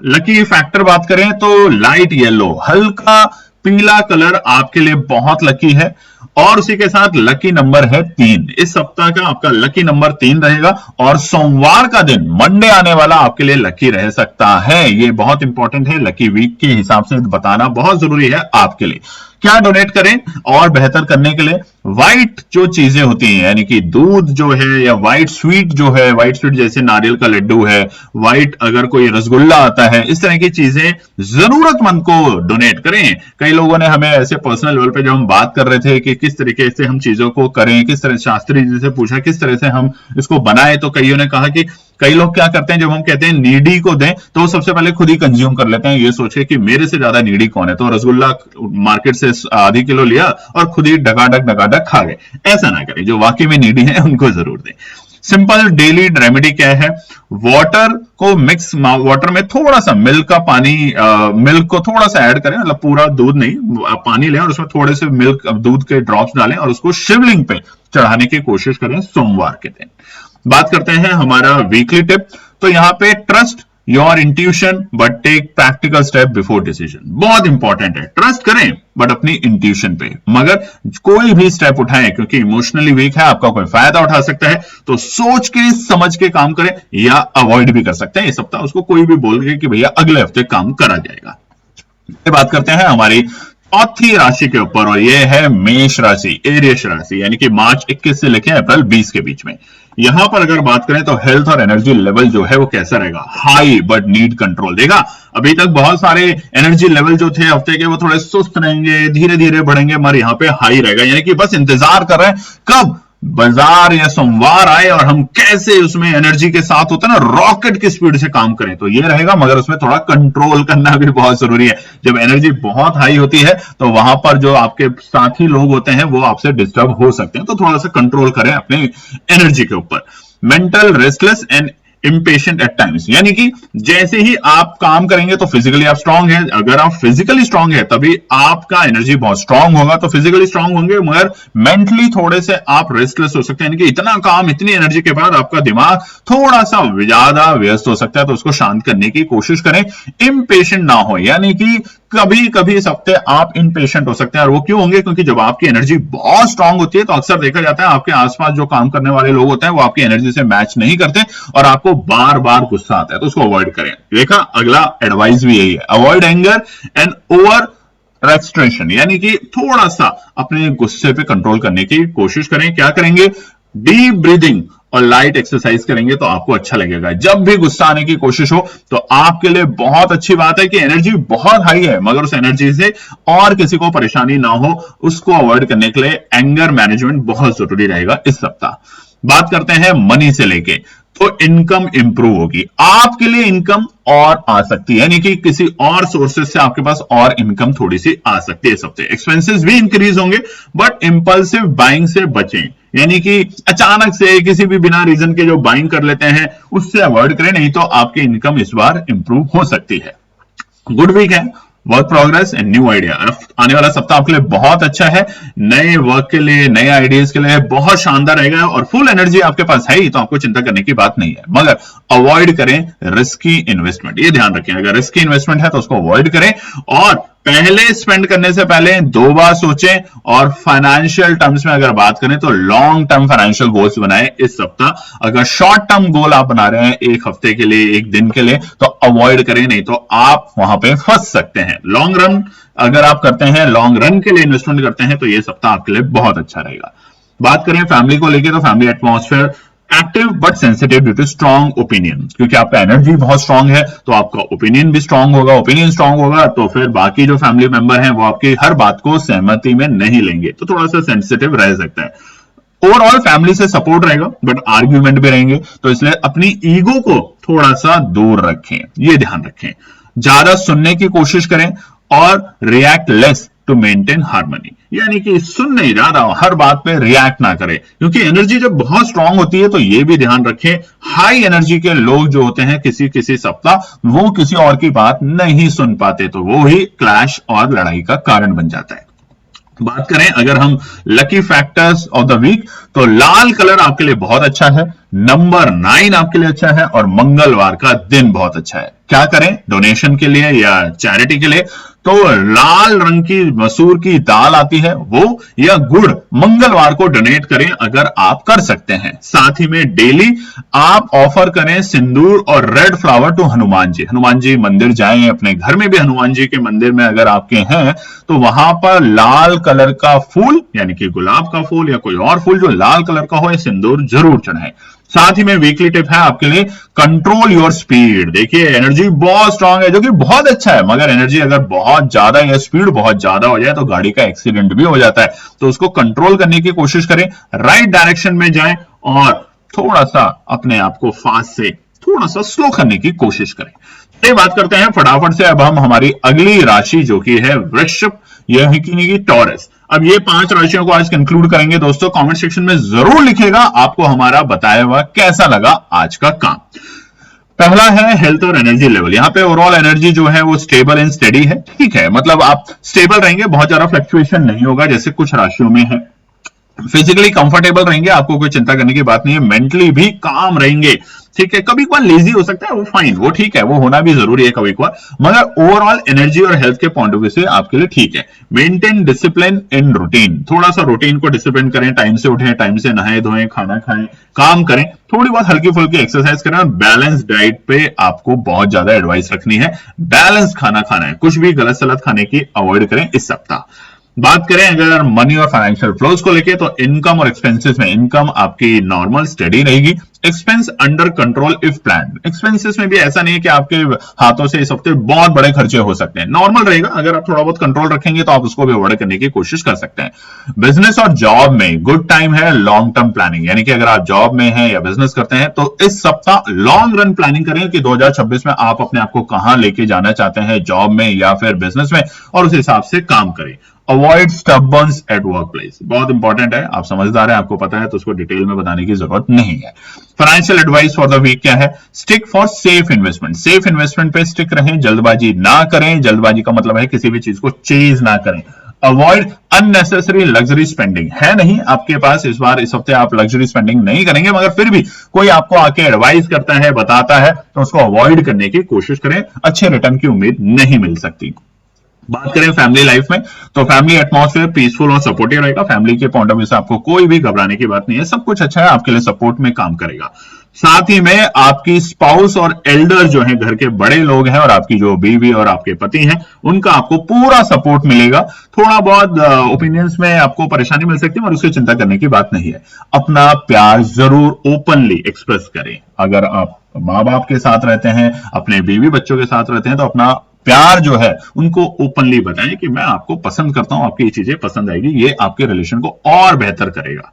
लकी फैक्टर बात करें तो लाइट येलो, हल्का पीला कलर आपके लिए बहुत लकी है, और उसी के साथ लकी नंबर है 3। इस सप्ताह का आपका लकी नंबर 3 रहेगा, और सोमवार का दिन मंडे आने वाला आपके लिए लकी रह सकता है। ये बहुत इंपॉर्टेंट है, लकी वीक के हिसाब से बताना बहुत जरूरी है आपके लिए। क्या डोनेट करें और बेहतर करने के लिए? व्हाइट जो चीजें होती हैं, यानी कि दूध जो है या व्हाइट स्वीट जो है, व्हाइट स्वीट जैसे नारियल का लड्डू है, व्हाइट अगर कोई रसगुल्ला आता है, इस तरह की चीजें जरूरतमंद को डोनेट करें। कई लोगों ने हमें ऐसे पर्सनल लेवल पे जब हम बात कर रहे थे कि किस तरीके से हम चीजों को करें, किस तरह शास्त्री जी से पूछा किस तरह से हम इसको बनाए, तो कईयों ने कहा कि कई लोग क्या करते हैं, जब हम कहते हैं नीडी को दें तो सबसे पहले खुद ही कंज्यूम कर लेते हैं, ये सोचे कि मेरे से ज्यादा नीडी कौन है, तो रसगुल्ला मार्केट से आधी किलो लिया और खुद ही डगाडक खा गए। ऐसा ना करें, जो वाकई में नीडी है उनको जरूर दें। सिंपल डेली रेमेडी क्या है? वाटर को मिक्स, वाटर में थोड़ा सा मिल्क का पानी, मिल्क को थोड़ा सा ऐड करें, मतलब पूरा दूध नहीं, पानी लें और उसमें थोड़े से मिल्क दूध के ड्रॉप्स डालें और उसको शिवलिंग पे चढ़ाने की कोशिश करें सोमवार के दिन। बात करते हैं हमारा वीकली टिप। तो यहां पे trust your intuition but take practical step before decision, बहुत इंपॉर्टेंट है। ट्रस्ट करें बट अपनी इंट्यूशन पे, मगर कोई भी स्टेप उठाएं, क्योंकि इमोशनली वीक है, आपका कोई फायदा उठा सकता है, तो सोच के समझ के काम करें, या अवॉइड भी कर सकते हैं। इस सप्ताह उसको कोई भी बोल के कि भैया अगले हफ्ते काम करा जाएगा। बात करते हैं हमारी चौथी राशि के ऊपर, और यह है मेष राशि, एरियस राशि, यानी कि मार्च 21 से लेकर अप्रैल 20 के बीच में। यहां पर अगर बात करें तो हेल्थ और एनर्जी लेवल जो है वो कैसा रहेगा? हाई बट नीड कंट्रोल देगा। अभी तक बहुत सारे एनर्जी लेवल जो थे हफ्ते के वो थोड़े सुस्त रहेंगे, धीरे धीरे बढ़ेंगे, मगर यहां पे हाई रहेगा, यानी कि बस इंतजार कर रहे हैं कब बाजार या सोमवार आए और हम कैसे उसमें एनर्जी के साथ होता है ना, रॉकेट की स्पीड से काम करें, तो ये रहेगा। मगर उसमें थोड़ा कंट्रोल करना भी बहुत जरूरी है। जब एनर्जी बहुत हाई होती है तो वहां पर जो आपके साथी लोग होते हैं वो आपसे डिस्टर्ब हो सकते हैं, तो थोड़ा सा कंट्रोल करें अपने एनर्जी के ऊपर। Mental restless and impatient at times, यानी कि जैसे ही आप काम करेंगे तो फिजिकली आप स्ट्रांग है, अगर आप फिजिकली स्ट्रांग है तभी आपका एनर्जी बहुत स्ट्रांग होगा, तो फिजिकली स्ट्रांग होंगे, मगर मेंटली थोड़े से आप रेस्टलेस हो सकते हैं, यानी कि इतना काम इतनी एनर्जी के बाद आपका दिमाग थोड़ा सा ज्यादा व्यस्त हो सकता है, तो उसको शांत करने की कोशिश करें। इम्पेशेंट ना हो, यानी कि कभी कभी इस हफ्ते आप इम्पेशेंट हो सकते हैं, और वो क्यों होंगे? क्योंकि जब आपकी एनर्जी बहुत स्ट्रांग होती है तो अक्सर देखा जाता है आपके आसपास जो काम करने वाले लोग होते हैं वो आपकी एनर्जी से मैच नहीं करते और आपको बार बार गुस्सा आता है, तो उसको अवॉइड करें। देखा, अगला एडवाइस भी यही है, अवॉइड एंगर एंड ओवर रेस्ट्रेशन, यानी कि थोड़ा सा अपने गुस्से पे कंट्रोल करने की कोशिश करें। क्या करेंगे? डीप ब्रीदिंग और लाइट एक्सरसाइज करेंगे तो आपको अच्छा लगेगा। जब भी गुस्सा आने की कोशिश हो तो आपके लिए बहुत अच्छी बात है कि एनर्जी बहुत हाई है, मगर उस एनर्जी से और किसी को परेशानी ना हो, उसको अवॉइड करने के लिए एंगर मैनेजमेंट बहुत जरूरी रहेगा इस सप्ताह। बात करते हैं मनी से लेके, तो इनकम इंप्रूव होगी, आपके लिए इनकम और आ सकती है, यानी कि किसी और सोर्सेज से आपके पास और इनकम थोड़ी सी आ सकती है इस हफ्ते। एक्सपेंसेस भी इंक्रीज होंगे, बट इंपल्सिव बाइंग से बचें, यानी कि अचानक से किसी भी बिना रीजन के जो बाइंग कर लेते हैं उससे अवॉइड करें, नहीं तो आपकी इनकम इस बार इंप्रूव हो सकती है। गुड वीक है, work progress and new idea. आने वाला सप्ताह आपके लिए बहुत अच्छा है, नए वर्क के लिए, नए आइडियाज के लिए बहुत शानदार रहेगा, और फुल एनर्जी आपके पास है ही, तो आपको चिंता करने की बात नहीं है। मगर अवॉइड करें रिस्की इन्वेस्टमेंट, ये ध्यान रखें, अगर रिस्की इन्वेस्टमेंट है तो उसको अवॉइड करें, और पहले स्पेंड करने से पहले 2 बार सोचें, और फाइनेंशियल टर्म्स में अगर बात करें तो लॉन्ग टर्म फाइनेंशियल गोल्स बनाएं इस सप्ताह। अगर शॉर्ट टर्म गोल आप बना रहे हैं एक हफ्ते के लिए, एक दिन के लिए, तो अवॉइड करें, नहीं तो आप वहां पे फंस सकते हैं। लॉन्ग रन अगर आप करते हैं, लॉन्ग रन के लिए इन्वेस्टमेंट करते हैं, तो ये सप्ताह आपके लिए बहुत अच्छा रहेगा। बात करें फैमिली को लेकर, तो family atmosphere active but sensitive due to strong opinion, क्योंकि आपका एनर्जी बहुत स्ट्रांग है तो आपका ओपिनियन भी स्ट्रांग होगा, ओपिनियन स्ट्रांग होगा तो फिर बाकी जो फैमिली मेंबर हैं वो आपकी हर बात को सहमति में नहीं लेंगे, तो थोड़ा सा सेंसिटिव रह सकता है। ओवरऑल फैमिली से सपोर्ट रहेगा बट आर्ग्यूमेंट भी रहेंगे, तो इसलिए अपनी ईगो को थोड़ा सा दूर रखें, ये ध्यान रखें। ज्यादा सुनने की कोशिश करें और react less to maintain harmony, यानी कि सुन नहीं ज्यादा, हर बात पे रिएक्ट ना करे, क्योंकि एनर्जी जब बहुत स्ट्रांग होती है तो ये भी ध्यान रखें, हाई एनर्जी के लोग जो होते हैं किसी किसी सप्ताह वो किसी और की बात नहीं सुन पाते, तो वो ही क्लैश और लड़ाई का कारण बन जाता है। बात करें अगर हम lucky factors of the week, तो लाल कलर आपके लिए बहुत अच्छा है, नंबर 9 आपके लिए अच्छा है, और मंगलवार का दिन बहुत अच्छा है। क्या करें डोनेशन के लिए या चैरिटी के लिए, तो लाल रंग की मसूर की दाल आती है वो या गुड़ मंगलवार को डोनेट करें अगर आप कर सकते हैं। साथ ही में डेली आप ऑफर करें सिंदूर और red flower to Hanuman ji. Hanuman ji मंदिर जाएं, अपने घर में भी हनुमान जी के मंदिर में अगर आपके हैं तो वहां पर लाल कलर का फूल यानी कि गुलाब का फूल या कोई और फूल जो लाल कलर का हो, सिंदूर जरूर चढ़ाएं। साथ ही में वीकली टिप है आपके लिए, कंट्रोल योर स्पीड। देखिए एनर्जी बहुत स्ट्रांग है जो कि बहुत अच्छा है, मगर एनर्जी अगर बहुत ज्यादा या स्पीड बहुत ज्यादा हो जाए तो गाड़ी का एक्सीडेंट भी हो जाता है, तो उसको कंट्रोल करने की कोशिश करें, राइट डायरेक्शन में जाएं और थोड़ा सा अपने आप को फास्ट से थोड़ा सा स्लो करने की कोशिश करें। ये बात करते हैं फटाफट से अब हम हमारी अगली राशि जो कि है वृश्चिक, यह है कि टॉरस। अब ये 5 राशियों को आज कंक्लूड करेंगे दोस्तों। कमेंट सेक्शन में जरूर लिखिएगा आपको हमारा बताया हुआ कैसा लगा आज का काम। पहला है हेल्थ और एनर्जी लेवल। यहाँ पे ओवरऑल एनर्जी जो है वो स्टेबल एंड स्टेडी है, ठीक है, मतलब आप स्टेबल रहेंगे, बहुत ज्यादा फ्लक्चुएशन नहीं होगा जैसे कुछ राशियों में है। फिजिकली कंफर्टेबल रहेंगे, आपको कोई चिंता करने की बात नहीं है। मेंटली भी काम रहेंगे, ठीक है, कभी कभार लेजी हो सकता है, वो फाइन, वो ठीक है, वो होना भी जरूरी है कभी कभार, मगर ओवरऑल एनर्जी और हेल्थ के पॉइंट ऑफ व्यू से आपके लिए ठीक है। मेंटेन डिसिप्लिन इन रूटीन, थोड़ा सा रूटीन को डिसिप्लिन करें, टाइम से उठें, टाइम से नहाए धोएं, खाना खाएं, काम करें, थोड़ी बहुत हल्की फुल्की एक्सरसाइज करें, और बैलेंस डाइट पे आपको बहुत ज्यादा एडवाइस रखनी है। बैलेंस खाना खाना है, कुछ भी गलत सलत खाने की अवॉइड करें इस सप्ताह। बात करें अगर मनी और फाइनेंशियल फ्लोज को लेके, तो इनकम और एक्सपेंसेस में इनकम आपकी नॉर्मल स्टडी रहेगी, expense under control if plan. Expenses में भी ऐसा नहीं है कि आपके हाथों से इस हफ्ते बहुत बड़े खर्चे हो सकते हैं, नॉर्मल रहेगा, अगर आप थोड़ा बहुत कंट्रोल रखेंगे तो आप उसको भी अवॉइड करने की कोशिश कर सकते हैं। बिजनेस और जॉब में गुड टाइम है लॉन्ग टर्म प्लानिंग, यानी कि अगर आप जॉब में हैं या बिजनेस करते हैं तो इस सप्ताह लॉन्ग रन प्लानिंग करें कि 2026 में आप अपने आप को कहां लेके जाना चाहते हैं, जॉब में या फिर बिजनेस में, और उस हिसाब से काम करें। अवॉइड स्टबर्नस एट वर्क प्लेस, बहुत इंपॉर्टेंट है, आप समझदार हैं, आपको पता है, तो उसको डिटेल में बताने की जरूरत नहीं है। Financial advice for the week क्या है, stick for safe investment, safe investment पे स्टिक रहें, जल्दबाजी ना करें, जल्दबाजी का मतलब है किसी भी चीज को चेज ना करें। अवॉइड अननेसेसरी लग्जरी स्पेंडिंग, है नहीं आपके पास इस बार, इस हफ्ते आप लग्जरी स्पेंडिंग नहीं करेंगे, मगर फिर भी कोई आपको आके एडवाइस करता है, बताता है, तो उसको अवॉइड करने की कोशिश करें, अच्छे रिटर्न की उम्मीद नहीं मिल सकती। बात करें फैमिली लाइफ में, तो फैमिली एटमॉस्फेयर पीसफुल और सपोर्टिव रहेगा। फैमिली के पॉइंट ऑफ व्यू से आपको कोई भी घबराने की बात नहीं है, सब कुछ अच्छा है, आपके लिए सपोर्ट में काम करेगा। साथ ही में आपकी स्पाउस और एल्डर जो है, घर के बड़े लोग हैं, और आपकी जो बीवी और आपके पति हैं, उनका आपको पूरा सपोर्ट मिलेगा। थोड़ा बहुत ओपिनियंस में आपको परेशानी मिल सकती है, और उसकी चिंता करने की बात नहीं है। अपना प्यार जरूर ओपनली एक्सप्रेस करें। अगर आप माँ बाप के साथ रहते हैं, अपने बीवी बच्चों के साथ रहते हैं, तो अपना प्यार जो है उनको ओपनली बताएं कि मैं आपको पसंद करता हूं, आपकी ये चीजें पसंद आएगी, ये आपके रिलेशन को और बेहतर करेगा।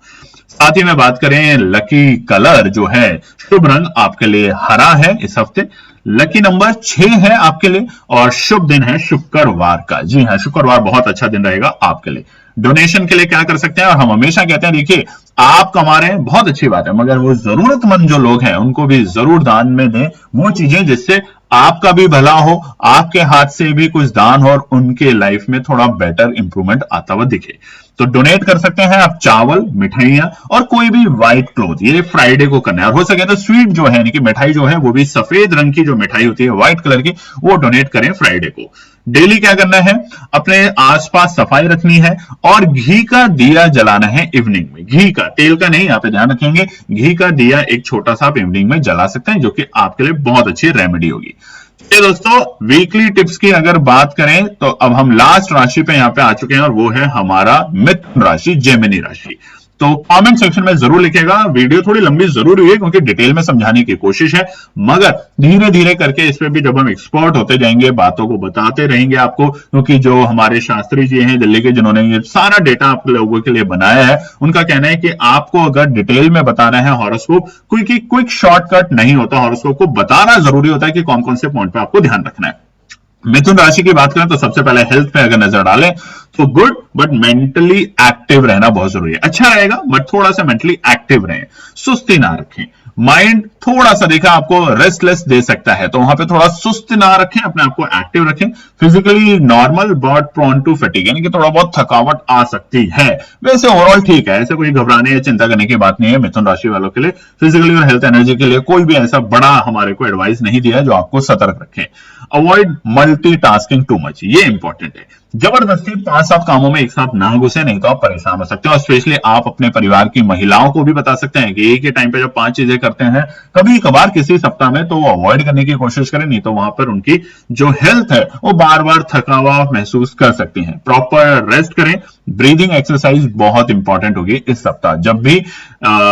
साथ ही में बात करें लकी कलर जो है, शुभ रंग आपके लिए हरा है इस हफ्ते, लकी नंबर 6 है आपके लिए, और शुभ दिन है शुक्रवार का। जी हाँ, शुक्रवार बहुत अच्छा दिन रहेगा आपके लिए। डोनेशन के लिए क्या कर सकते हैं, और हम हमेशा कहते हैं देखिए आप कमा रहे हैं बहुत अच्छी बात है, मगर वो जरूरतमंद जो लोग हैं उनको भी जरूर दान में दें वो चीजें जिससे आपका भी भला हो, आपके हाथ से भी कुछ दान हो और उनके लाइफ में थोड़ा बेटर इंप्रूवमेंट आता हुआ दिखे। तो डोनेट कर सकते हैं आप चावल, मिठाइयां और कोई भी व्हाइट क्लोथ, ये फ्राइडे को करना है, और हो सके तो स्वीट जो है यानी कि मिठाई जो है वो भी सफेद रंग की जो मिठाई होती है व्हाइट कलर की, वो डोनेट करें फ्राइडे को। डेली क्या करना है, अपने आसपास सफाई रखनी है, और घी का दिया जलाना है इवनिंग में, घी का, तेल का नहीं, यहाँ पे ध्यान रखेंगे, घी का दिया एक छोटा सा आप इवनिंग में जला सकते हैं, जो कि आपके लिए बहुत अच्छी रेमेडी होगी। ये दोस्तों वीकली टिप्स की अगर बात करें तो अब हम लास्ट राशि पे यहां पे आ चुके हैं, और वो है हमारा मिथुन राशि, जेमिनी राशि। तो कमेंट सेक्शन में जरूर लिखेगा। वीडियो थोड़ी लंबी जरूर हुई है क्योंकि डिटेल में समझाने की कोशिश है, मगर धीरे धीरे करके इस पे भी जब हम एक्सपर्ट होते जाएंगे, बातों को बताते रहेंगे आपको, क्योंकि जो हमारे शास्त्री जी हैं दिल्ली के, जिन्होंने ये सारा डेटा आप लोगों के लिए बनाया है, उनका कहना है कि आपको अगर डिटेल में बताना है हॉरोस्कोप, क्विक शॉर्टकट नहीं होता, हॉरोस्कोप को बताना जरूरी होता है कि कौन कौन से पॉइंट पे आपको ध्यान रखना है। मिथुन राशि की बात करें तो सबसे पहले हेल्थ पे अगर नजर डालें तो गुड, बट मेंटली एक्टिव रहना बहुत जरूरी है। अच्छा रहेगा बट थोड़ा सा मेंटली एक्टिव रहें, सुस्ती ना रखें। माइंड थोड़ा सा देखा आपको रेस्टलेस दे सकता है, तो वहां पे थोड़ा सुस्त ना रखें, अपने आप को एक्टिव रखें। Physically normal but prone to fatigue, यानी कि थोड़ा बहुत थकावट आ सकती है। वैसे ओवरऑल ठीक है, ऐसे कोई घबराने या चिंता करने की बात नहीं है। मिथुन राशि वालों के लिए फिजिकली और हेल्थ एनर्जी के लिए कोई भी ऐसा बड़ा हमारे को एडवाइस नहीं दिया है जो आपको सतर्क रखे। अवॉइड मल्टीटास्किंग टू मच, ये इंपॉर्टेंट है। जबरदस्ती 5-7 कामों में एक साथ ना घुसे, नहीं तो आप परेशान हो सकते हैं। और स्पेशली आप अपने परिवार की महिलाओं को भी बता सकते हैं कि एक ही टाइम पे जब 5 चीजें करते हैं कभी कभार किसी सप्ताह में, तो वो अवॉइड करने की कोशिश करें, नहीं तो वहां पर उनकी जो हेल्थ है वो बार बार थकावा महसूस कर सकती हैं। प्रॉपर रेस्ट करें, ब्रीदिंग एक्सरसाइज बहुत इंपॉर्टेंट होगी इस सप्ताह। जब भी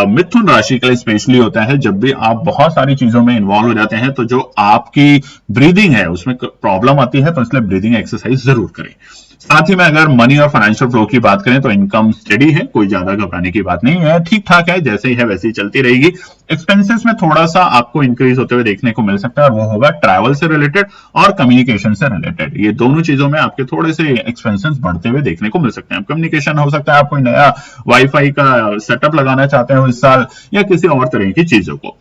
मिथुन राशि के लिए स्पेशली होता है, जब भी आप बहुत सारी चीजों में इन्वॉल्व हो जाते हैं तो जो आपकी ब्रीदिंग है उसमें प्रॉब्लम आती है, तो इसलिए ब्रीदिंग एक्सरसाइज जरूर करें। साथ ही में अगर मनी और फाइनेंशियल फ्लो की बात करें तो इनकम स्टेडी है, कोई ज्यादा घबराने की बात नहीं है, ठीक ठाक है, जैसे ही है वैसे ही चलती रहेगी। एक्सपेंसेस में थोड़ा सा आपको इंक्रीज होते हुए देखने को मिल सकता है, और वो होगा ट्रैवल से रिलेटेड और कम्युनिकेशन से रिलेटेड। ये दोनों चीजों में आपके थोड़े से एक्सपेंसेस बढ़ते हुए देखने को मिल सकते हैं। कम्युनिकेशन हो सकता है आप कोई नया वाईफाई का सेटअप लगाना चाहते हो इस साल, या किसी और तरह की चीजों को।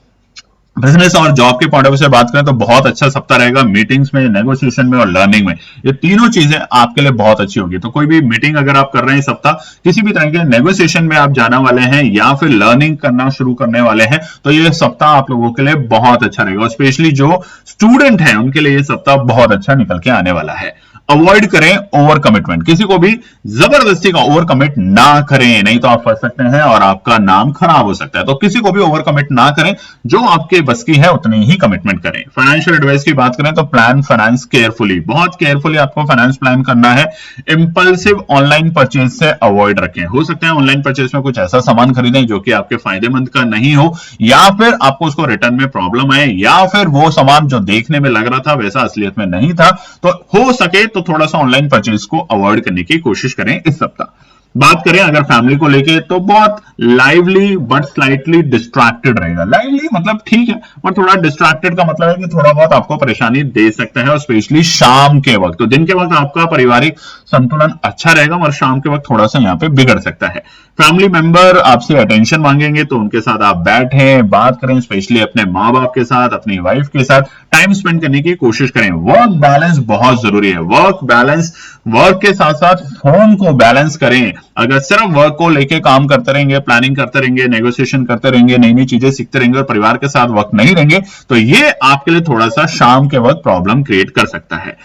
बिजनेस और जॉब के पॉइंट ऑफ व्यू से बात करें तो बहुत अच्छा सप्ताह रहेगा। मीटिंग्स में, नेगोशिएशन में और लर्निंग में, ये तीनों चीजें आपके लिए बहुत अच्छी होगी। तो कोई भी मीटिंग अगर आप कर रहे हैं इस सप्ताह, किसी भी तरह के नेगोशिएशन में आप जाने वाले हैं या फिर लर्निंग करना शुरू करने वाले हैं, तो ये सप्ताह आप लोगों के लिए बहुत अच्छा रहेगा। और स्पेशली जो स्टूडेंट है उनके लिए ये सप्ताह बहुत अच्छा निकल के आने वाला है। अवॉइड करें ओवर कमिटमेंट, किसी को भी जबरदस्ती का ओवर कमिट ना करें, नहीं तो आप फंस सकते हैं और आपका नाम खराब हो सकता है। तो किसी को भी ओवर कमिट ना करें, जो आपके बस की है उतनी ही कमिटमेंट करें। फाइनेंशियल एडवाइस की बात करें तो प्लान फाइनेंस केयरफुली, बहुत केयरफुली आपको फाइनेंस प्लान करना है। इंपल्सिव ऑनलाइन परचेज से अवॉइड रखें। हो सकता है ऑनलाइन परचेज में कुछ ऐसा सामान खरीदें जो कि आपके फायदेमंद का नहीं हो, या फिर आपको उसको रिटर्न में प्रॉब्लम आए, या फिर वो सामान जो देखने में लग रहा था वैसा असलियत में नहीं था। तो हो सके तो थोड़ा सा ऑनलाइन परचेज को अवॉइड करने की कोशिश करें इस सप्ताह। बात करें अगर फैमिली को लेके तो बहुत लाइवली बट स्लाइटली डिस्ट्रैक्टेड रहेगा। लाइवली मतलब ठीक है, और थोड़ा डिस्ट्रैक्टेड का मतलब है कि थोड़ा बहुत आपको परेशानी दे सकता है, और स्पेशली शाम के वक्त। तो दिन के वक्त आपका पारिवारिक संतुलन अच्छा रहेगा, और शाम के वक्त थोड़ा सा यहाँ पे बिगड़ सकता है। फैमिली मेंबर आपसे अटेंशन मांगेंगे, तो उनके साथ आप बैठें, बात करें, स्पेशली अपने माँ बाप के साथ, अपनी वाइफ के साथ टाइम स्पेंड करने की कोशिश करें। वर्क बैलेंस बहुत जरूरी है। वर्क बैलेंस, वर्क के साथ साथ होम को बैलेंस करें। अगर सिर्फ वर्क को लेके काम करते रहेंगे, प्लानिंग करते रहेंगे, नेगोशिएशन करते रहेंगे, नई नई चीजें सीखते रहेंगे और परिवार के साथ वक्त नहीं रहेंगे, तो ये आपके लिए थोड़ा सा शाम के वक्त प्रॉब्लम क्रिएट कर सकता है।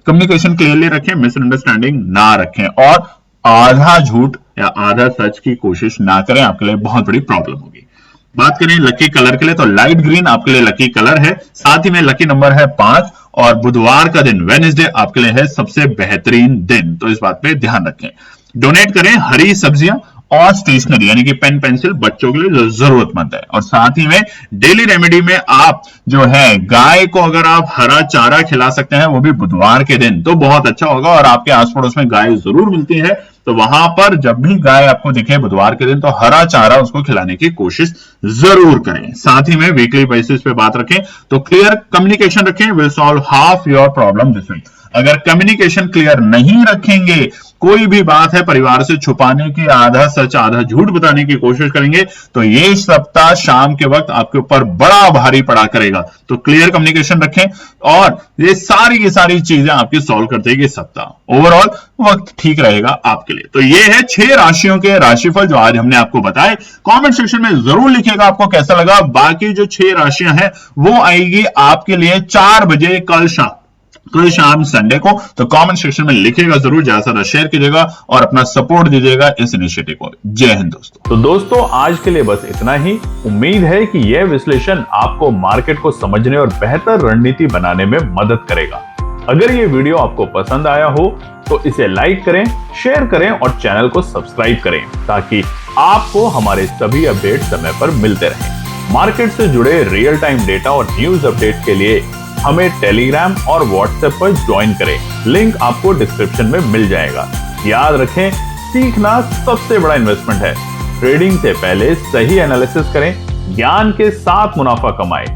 कम्युनिकेशन क्लियरली रखें, मिसअंडरस्टैंडिंग ना रखें, और आधा झूठ या आधा सच की कोशिश ना करें, आपके लिए बहुत बड़ी प्रॉब्लम होगी। बात करें लकी कलर के लिए तो लाइट ग्रीन आपके लिए लकी कलर है। साथ ही में लकी नंबर है 5, और बुधवार का दिन वेडनेसडे आपके लिए है सबसे बेहतरीन दिन, तो इस बात पे ध्यान रखें। डोनेट करें हरी सब्जियां और स्टेशनरी, यानी कि पेन पेंसिल बच्चों के लिए जरूरतमंद है। और साथ ही में डेली रेमेडी में आप जो है गाय को अगर आप हरा चारा खिला सकते हैं, वो भी बुधवार के दिन, तो बहुत अच्छा होगा। और आपके आस पड़ोस में गाय जरूर मिलती है, तो वहां पर जब भी गाय आपको दिखे बुधवार के दिन, तो हरा चारा उसको खिलाने की कोशिश जरूर करें। साथ ही में वीकली बेसिस पे बात रखें तो क्लियर कम्युनिकेशन रखें, will solve half your problem this week. अगर कम्युनिकेशन क्लियर नहीं रखेंगे, कोई भी बात है परिवार से छुपाने की, आधा सच आधा झूठ बताने की कोशिश करेंगे, तो ये सप्ताह शाम के वक्त आपके ऊपर बड़ा भारी पड़ा करेगा। तो क्लियर कम्युनिकेशन रखें, और ये सारी की सारी चीजें आपकी सॉल्व कर देगी सप्ताह। ओवरऑल वक्त ठीक रहेगा आपके लिए। तो ये है 6 राशियों के राशिफल जो आज हमने आपको बताए। कमेंट सेक्शन में जरूर लिखिएगा आपको कैसा लगा। बाकी जो 6 राशियां हैं वो आएगी आपके लिए 4 बजे कल शाम संडे को। तो कमेंट सेक्शन में लिखिएगा जरूर, ज्यादा से ज्यादा शेयर कीजिएगा और अपना सपोर्ट दीजिएगा इस इनिशिएटिव को। जय हिंद दोस्तों। तो दोस्तों आज के लिए बस इतना ही। उम्मीद है कि यह विश्लेषण आपको मार्केट को समझने और बेहतर रणनीति बनाने में मदद करेगा। अगर ये वीडियो आपको पसंद आया हो तो इसे लाइक करें, शेयर करें और चैनल को सब्सक्राइब करें, ताकि आपको हमारे सभी अपडेट समय पर मिलते रहें। मार्केट से जुड़े रियल टाइम डेटा और न्यूज अपडेट के लिए हमें टेलीग्राम और व्हाट्सएप पर ज्वाइन करें। लिंक आपको डिस्क्रिप्शन में मिल जाएगा। याद रखें, सीखना सबसे बड़ा इन्वेस्टमेंट है। ट्रेडिंग से पहले सही एनालिसिस करें, ज्ञान के साथ मुनाफा कमाएं।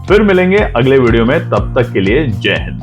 फिर मिलेंगे अगले वीडियो में, तब तक के लिए जय हिंद।